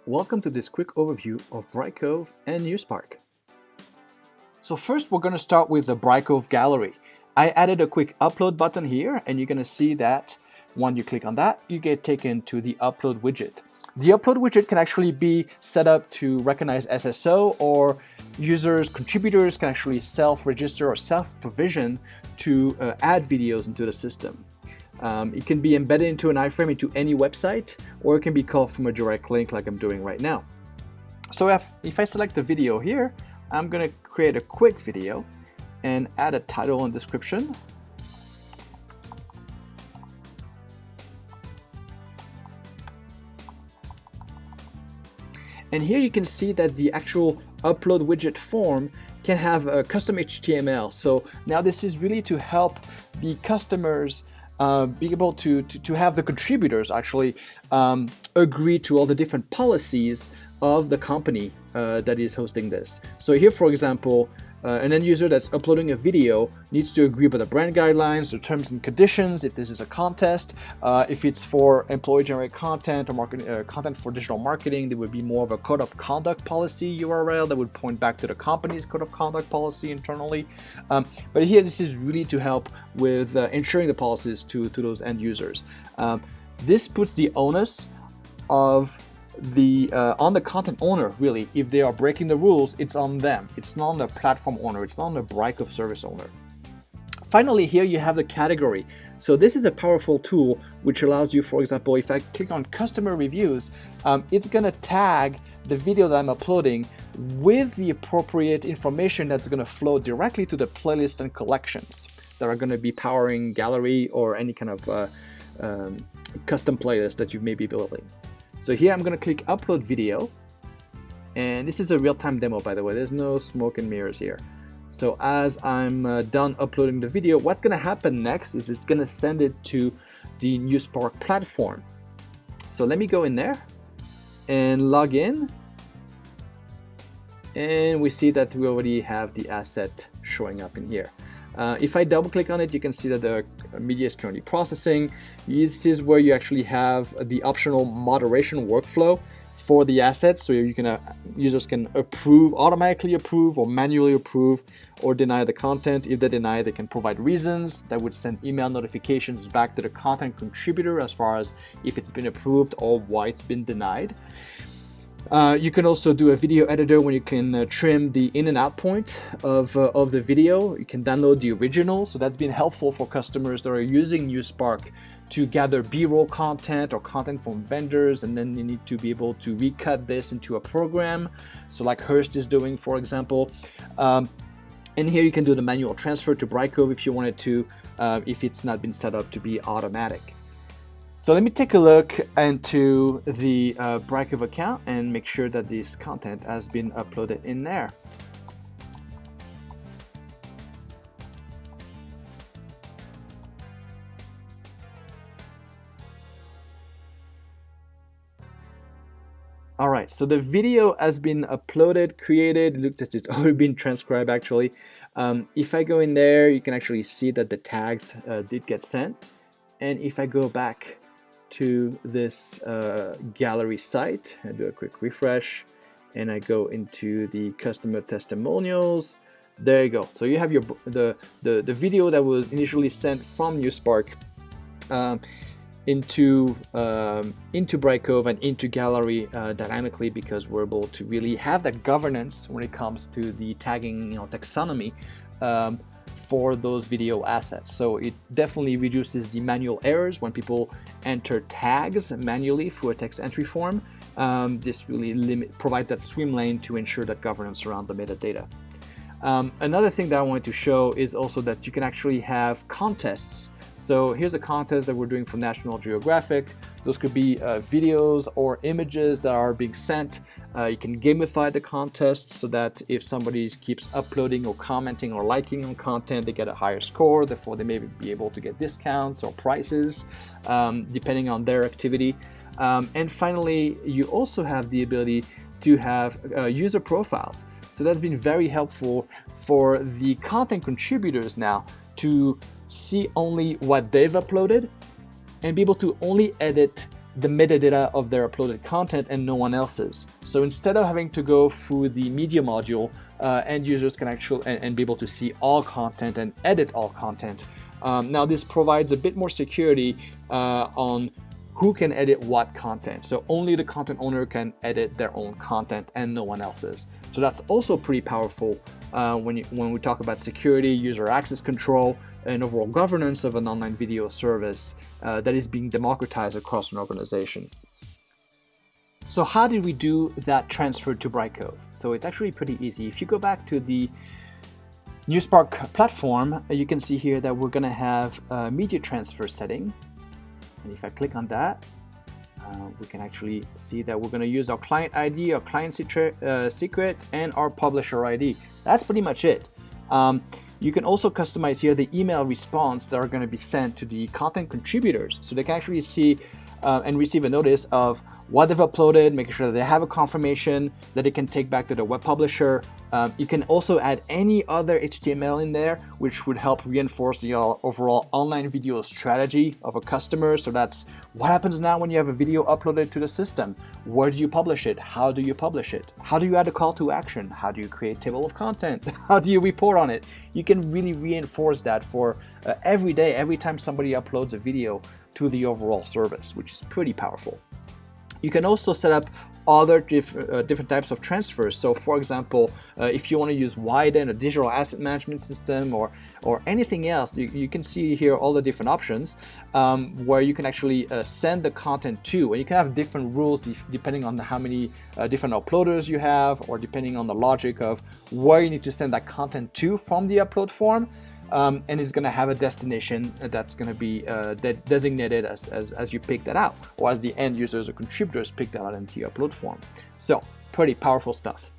Welcome to this quick overview of Brightcove and NewSpark. So first we're going to start with the Brightcove gallery. I added a quick upload button here, and you're going to see that when you click on that, you get taken to the upload widget. The upload widget can actually be set up to recognize SSO, or contributors can actually self-register or self-provision to add videos into the system. It can be embedded into an iframe into any website, or it can be called from a direct link like I'm doing right now. So if I select the video here, I'm going to create a quick video and add a title and description. And here you can see that the actual upload widget form can have a custom HTML. So now this is really to help the customers be able to have the contributors actually agree to all the different policies of the company that is hosting this. So here, for example, an end user that's uploading a video needs to agree with the brand guidelines, the terms and conditions, if this is a contest. If it's for employee-generated content or content for digital marketing, there would be more of a code of conduct policy URL that would point back to the company's code of conduct policy internally. But here, this is really to help with ensuring the policies to those end users. This puts the onus of on the content owner, really. If they are breaking the rules, it's on them. It's not on the platform owner. It's not on the Brightcove service owner. Finally, here you have the category. So this is a powerful tool which allows you, for example, if I click on customer reviews, it's going to tag the video that I'm uploading with the appropriate information that's going to flow directly to the playlist and collections that are going to be powering gallery or any kind of custom playlist that you may be building. So here I'm going to click upload video, and this is a real-time demo, by the way. There's no smoke and mirrors here. So as I'm done uploading the video, what's going to happen next is it's going to send it to the NewSpark platform. So let me go in there and log in, and we see that we already have the asset showing up in here. If I double click on it, you can see that the media is currently processing. This is where you actually have the optional moderation workflow for the assets. So you can users can automatically approve or manually approve or deny the content. If they deny, they can provide reasons that would send email notifications back to the content contributor as far as if it's been approved or why it's been denied. You can also do a video editor when you can trim the in and out point of the video. You can download the original, so that's been helpful for customers that are using NewSpark to gather B-roll content or content from vendors, and then you need to be able to recut this into a program, so like Hearst is doing, for example. And here you can do the manual transfer to Brightcove if you wanted to, if it's not been set up to be automatic. So let me take a look into the Brightcove account and make sure that this content has been uploaded in there. All right, so the video has been uploaded, created. It looks as it's already been transcribed actually. If I go in there, you can actually see that the tags did get sent. And if I go back to this gallery site and do a quick refresh, and I go into the customer testimonials, there you go. So you have your the video that was initially sent from NewSpark into Brightcove and into gallery dynamically, because we're able to really have that governance when it comes to the tagging, taxonomy for those video assets. So it definitely reduces the manual errors when people enter tags manually through a text entry form. This really provides that swim lane to ensure that governance around the metadata. Another thing that I wanted to show is also that you can actually have contests. So here's a contest that we're doing for National Geographic. Those could be videos or images that are being sent. You can gamify the contest so that if somebody keeps uploading or commenting or liking on content, they get a higher score. Therefore, they may be able to get discounts or prices depending on their activity. And finally, you also have the ability to have user profiles. So that's been very helpful for the content contributors now to see only what they've uploaded and be able to only edit the metadata of their uploaded content and no one else's. So instead of having to go through the media module, end users can actually and be able to see all content and edit all content. Now this provides a bit more security on who can edit what content. So only the content owner can edit their own content and no one else's. So that's also pretty powerful when we talk about security, user access control, and overall governance of an online video service that is being democratized across an organization. So how did we do that transfer to Brightcove? So it's actually pretty easy. If you go back to the NewSpark platform, you can see here that we're going to have a media transfer setting. And if I click on that, we can actually see that we're going to use our client ID, our client secret, and our publisher ID. That's pretty much it. You can also customize here the email response that are going to be sent to the content contributors, so they can actually see and receive a notice of what they've uploaded, making sure that they have a confirmation that they can take back to the web publisher. You can also add any other HTML in there, which would help reinforce the overall online video strategy of a customer. So that's what happens now when you have a video uploaded to the system. Where do you publish it? How do you publish it? How do you add a call to action? How do you create a table of content? How do you report on it? You can really reinforce that for every day, every time somebody uploads a video to the overall service, which is pretty powerful. You can also set up other different types of transfers. So for example, if you want to use Widen, a digital asset management system, or anything else, you can see here all the different options where you can actually send the content to, and you can have different rules depending on how many different uploaders you have, or depending on the logic of where you need to send that content to from the upload form. And it's going to have a destination that's going to be designated as you pick that out, or as the end users or contributors pick that out into your upload form. So pretty powerful stuff.